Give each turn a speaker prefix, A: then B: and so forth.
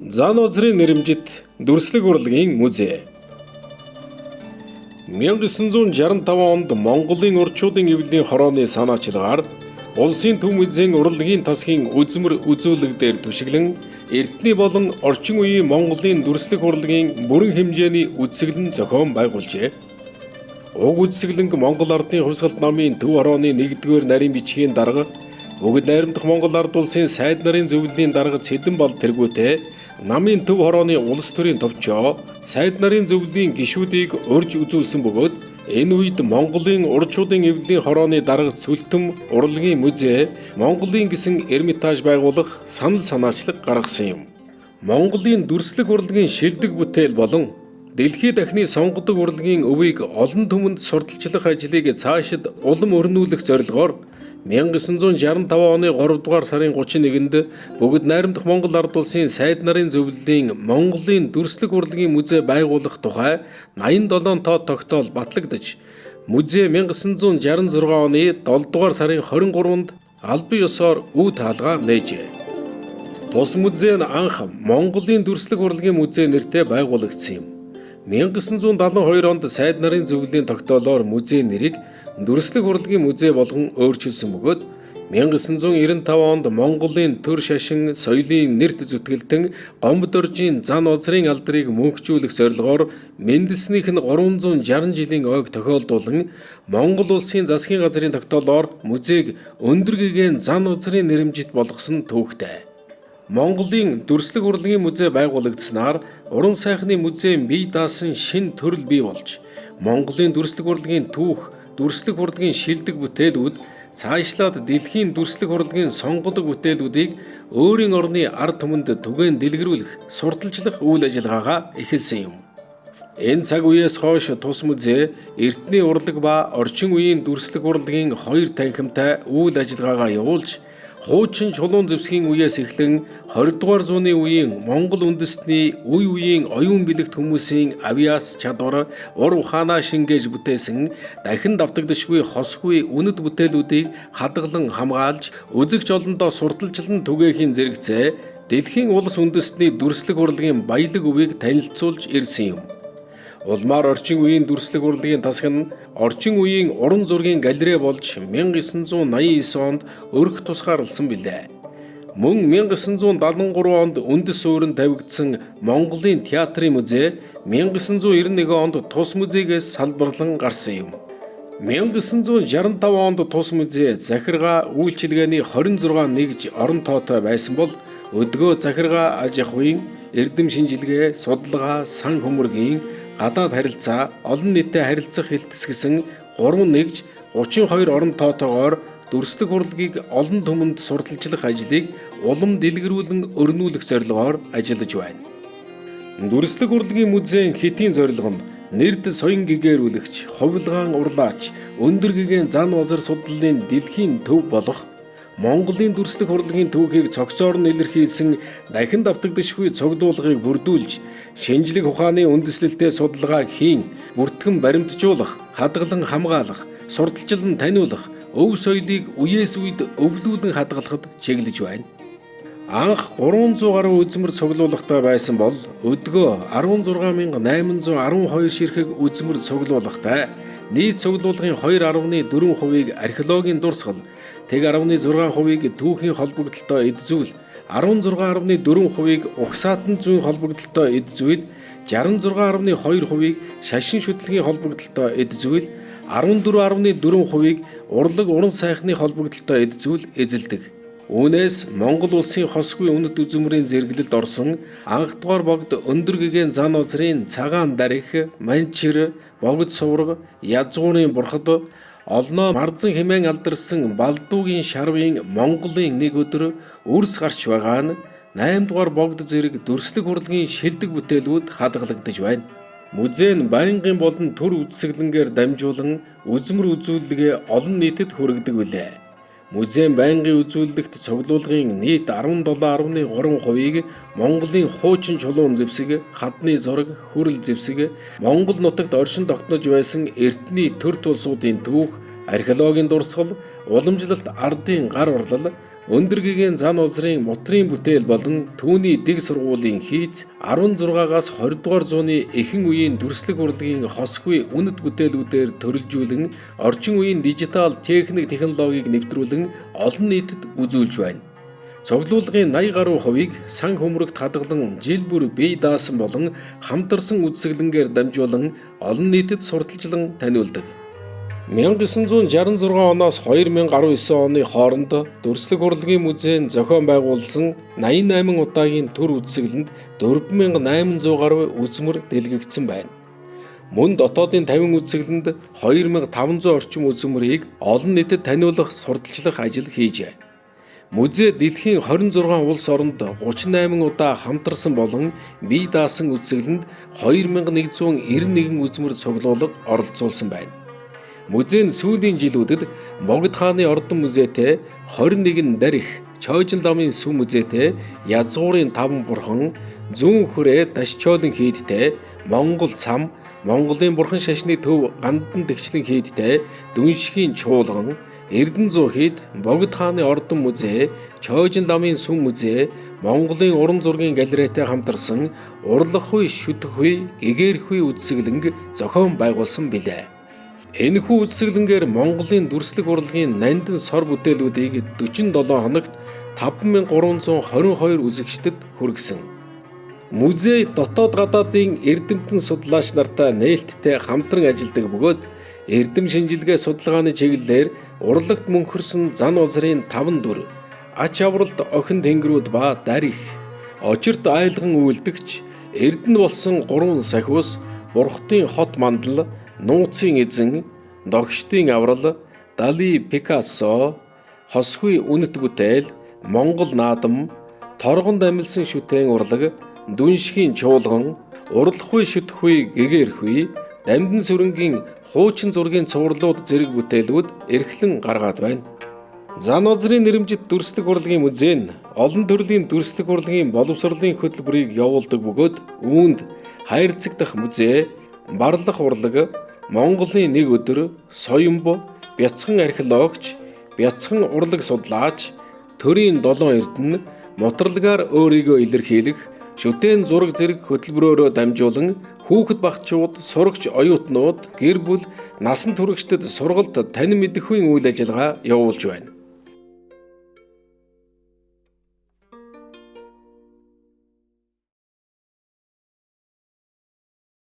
A: Зан узрын нэрэмжит дүрслэг урлагийн музей. 1965 онд Монголын урчуудын эвлэлийн хорооны санаачлагаар улсын төв музейн урлагийн тасгийн үзмэр үзүүлэг дээр түшиглэн эрдэнэ болон орчин үеийн Монголын дүрслэг урлагийн бүрэн хэмжээний үзэсгэлэн зохион байгуулжээ. Уг үзэсгэлэнг Монгол ардын хувьсгалт намын төв хорооны 1-р нарийн бичгийн дарга бүгд найрамдах Монгол ард улсын сайд нарын зөвлөлийн дарга Цэдэн Бал тэргүүтээ намын төв хорооны улс төрийн товчоо сайд нарын зөвлөлийн гишүүдийг урьж үзүүлсэн бөгөөд энэ үед Монголын урчуудын эвлэлийн хорооны дарга Сүлтэм урлагийн музей Монголын гэсэн Эрмитаж байгуулах санал санаачлаг гаргасан юм. Монголын дүрслэг урлагийн шилдэг бүтээл болон дэлхийд дахны сонгодог урлагийн өвийг олон түмэнд сурталчлах ажлыг цаашид улам өрнүүлэх зорилгоор 1965 оны 3 дугаар сарын 31-нд бүгд найрамдах Монгол ард улсын сайд нарын зөвлөлийн Монголын дүрслэг урлагийн музей байгуулах тухай 87 тоо тогтоол батлагдаж, музей 1966 оны 7 дугаар сарын 23-нд албан ёсоор үе таалгаа нээжээ. Тус музей нь анх Монголын дүрслэг урлагийн музей нэртэй байгуулагдсан юм. 1972 онд сайд нарын зөвлөлийн тогтоолоор музей нэрийг дүрслэг урлагийн музей болгон өөрчилсөн бөгөөд 1995 онд Монголын төр шашин соёлын нэрт зүтгэлтэн Гомбодоржийн зан озрын алдрыг мөнхжүүлэх зорилгоор Менделснийх нь 360 жилийн ойг тохиолдуулан Монгол улсын засгийн газрын тогтоолоор музейг өндөр гэгээн зан озрын нэрэмжит болгосон төвхтэй. Монголын дүрслэг урлагийн музей байгуулагдсанаар уран сайхны музейн бие даасан шинэ төрөл бий болж Монголын дүрслэг урлагийн түүх, дүрслэг урлагийн шилдэг бүтээлүүд цаашлаад дэлхийн дүрслэг урлагийн сонгодог бүтээлүүдийг өөрийн орны ард түмэнд түгээн дэлгэрүүлэх, сурталчлах үйл ажиллагаагаа эхэлсэн юм. Энэ цаг үеэс хойш тус музей эртний урлаг ба орчин үеийн дүрслэг урлагийн хоёр танхимтай үйл ажиллагаагаа явуулж хуучин чулуун зэвсгийн үеэс эхлэн 20 дугаар зууны үеийн Монгол үндэстний үе үеийн оюун бэлэгт хүмүүсийн авиас чадвар, ур ухаанаа шингээж бүтээсэн дахин давтагдашгүй хосгүй үнэт бүтээлүүдийг хадгалан хамгаалж үзэгч олондоо сурталчлан түгээхийн зэрэгцээ дэлхийн улс үндэстний дүрслэг урлагийн баялаг өвийг танилцуулж ирсэн юм. Улмаар орчин үеийн дүрслэг урлагийн тасаг нь орчин үеийн уран зургийн галерей болж 1989 онд өрх тусгаарлсан билээ. Мөн 1973 онд үндэс суурин тавигдсан Монголын театрын музей 1991 онд тус музейгээс салбарлан гарсан юм. 1965 онд тус музей захиргаа үйлчилгээний 26 нэгж орон тоотой байсан бол өдгөө захиргаа аж ахуйн, эрдэм шинжилгээ, судалгаа, сан хөмөргийн гадаад харилцаа, олон нийтэд харилцах хэлтс гэсэн 3 нэгж 32 орон тоотойгоор дүрслэг урлагийг олон түмэнд сурталчлах ажлыг улам дэлгэрүүлэн өрнүүлэх зорилгоор ажиллаж байна. Дүрслэг урлагийн музейн хэтийн зорилго нь нэрд соён гэгээрүүлэгч, хувилгаан урлаач, өндөр гэгээн зан озар судлалын дэлхийн төв болох Монголын дүрслэг урлагийн түүхийг цогцоор нь илэрхийлсэн дахин давтагдашгүй цогдуулгыг бүрдүүлж, шинжлэх ухааны үндэслэлтэй судалгаа хийн, бүртгэн баримтжуулах, хадгалан хамгаалах, сурталчлан таниулах, өв соёлыг үеэс үед өвлүүлэн хадгалахад чиглэж байна. Анх 300 гаруй үзмэр цуглуулгатай байсан бол өдгөө 16812 ширхэг үзмэр цуглуулгатай, нийт цуглуулгын 2.4%-ийг археологийн дурсгал, тэг 16%-ийг түүхийн холбогдолтой эд зүйл, 16.4%-ийг угсаатан зүйн холбогдолтой эд зүйл, 66.2%-ийг шашин шүтлгийн холбогдолтой эд зүйл, 14.4%-ийг урлаг уран сайхны холбогдолтой эд зүйл эзэлдэг. Үүнээс Монгол улсын хосгүй үнэт үзмэрийн зэрэглэлд орсон анх дугаар богд өндөр гэгээн зан озрын цагаан дарих, манчир, богд сувраг, язгуурын бурхад, олноо марзан хэмээн алдарсан балдуугийн шарвын Монголын нэг өдөр үрс гарч байгаа нь 8 дугаар богд зэрэг дүрслэг урлагийн шилдэг бүтээлүүд хадгалагдаж байна. Музей нь байнгын болон төр үзэсгэлэнгээр дамжуулан үзмэр үзүүлэлгээ олон нийтэд хүргэдэг билээ. Музейн байнгын үзүүлэлт цуглуулгын нийт 17.3%-ийг Монголын хуучин чулуун зэвсэг, хадны зураг, хүрэл зэвсэг, Монгол нутагт оршин тогтнож байсан эртний төр тулсуудын түүх, археологийн дурсгал, уламжлалт ардын гар урлал, Өндөргийн зан улсрын мотрын бүтээл болон түүний дэг сургуулийн хийц 16-аас 20 дугаар зууны эхэн үеийн дүрслэг урлагийн хосгүй үнэт бүтээлүүдээр төрөлжүүлэн орчин үеийн дижитал техник технологиг нэвтрүүлэн олон нийтэд үзүүлж байна. Цуглуулгын 80 гаруй хувийг сан хөмрөгт хадгалан жил бүр бие даасан болон хамтарсан үзэсгэлэнгээр дамжуулан олон нийтэд сурталчлан таниулдаг. 1966 оноос 2019 оны хооронд Дүрслэг урлагийн музейн зохион байгуулсан 88 удаагийн төр үзэсгэлэнд 4800 гаруй үзмэр дэлгэгдсэн байна. Мөн дотоодын 50 үзэсгэлэнд 2500 орчим үзмэрийг олон нийтэд таниулах сурталчлах ажил хийжээ. Музей дэлхийн 26 улс оронд 38 удаа хамтарсан болон бие даасан үзэсгэлэнд 2191 үзмэр цуглуулга оролцуулсан байна. Музейн сүүлийн жилүүдэд Богд хааны ордон музейтэй 21 дарих Чойжин ламын сүм музейтэй Язгуурын 5 бурхан зүүн хүрээ Дашчоолын хийдтэй Монгол цам Монголын бурхан шашны төв гандан тэгчлэн хийдтэй Дүншгийн чуулган Эрдэнэ хийд Богд хааны ордон музей Чойжин ламын сүм музей Монголын уран зургийн галерейтэй хамтарсан урлах хуй шүтэх хуй гэгэр хуй үзэсгэлэнг зохион байгуулсан билээ. Энэхүү үзэсгэлэнгээр Монголын дүрслэг урлагийн нандин сор бүтээлүүдийг 47 хоногт 5322 үзэгчдэд хүргэсэн. Музей дотоод гадаадын эрдэмтэн судлаач нартай нээлттэй хамтран ажилладаг бөгөөд эрдэм шинжилгээ судалгааны чиглэлээр урлагт мөнхөрсөн зан улсрын 5 дүр, ач авралт охин тэнгэрүүд ба дарих, очирт айлган үйлдэгч, эрдэнэ болсон 3 сахиус, бурхтын хот мандал, нууцын эзэн, догштын аврал, Дали Пикассо, хосгүй үнэт бүтээл, Монгол наадам, торгонд амилсан шүтээн урлаг, Дүншгийн чуулган, урлахгүй шүтхгүй гэгэрхгүй, Дамдын сүрэнгийн хуучин зургийн цувралууд зэрэг бүтээлүүд эрхлэн гаргаад байна. Зан улсрын нэрэмжит дүрслэг урлагийн музей нь олон төрлийн дүрслэг урлагийн боловсролын хөтөлбөрийг явуулдаг бөгөөд үүнд хайрцагдах музей, барлах урлаг, Монголын нэг өдөр, соёмбо, бяцхан археологч, бяцхан урлаг судлаач, төрийн 7 эрдэнэ, моторлагаар өөрийгөө илэрхийлэх, шүтээн зураг зэрэг хөтөлбөрөөрөө дамжуулан хүүхэд багчууд, сурагч оюутнууд, гэр бүл, насан туршидад сургалт танин мэдэхгүй үйл ажиллагаа явуулж байна.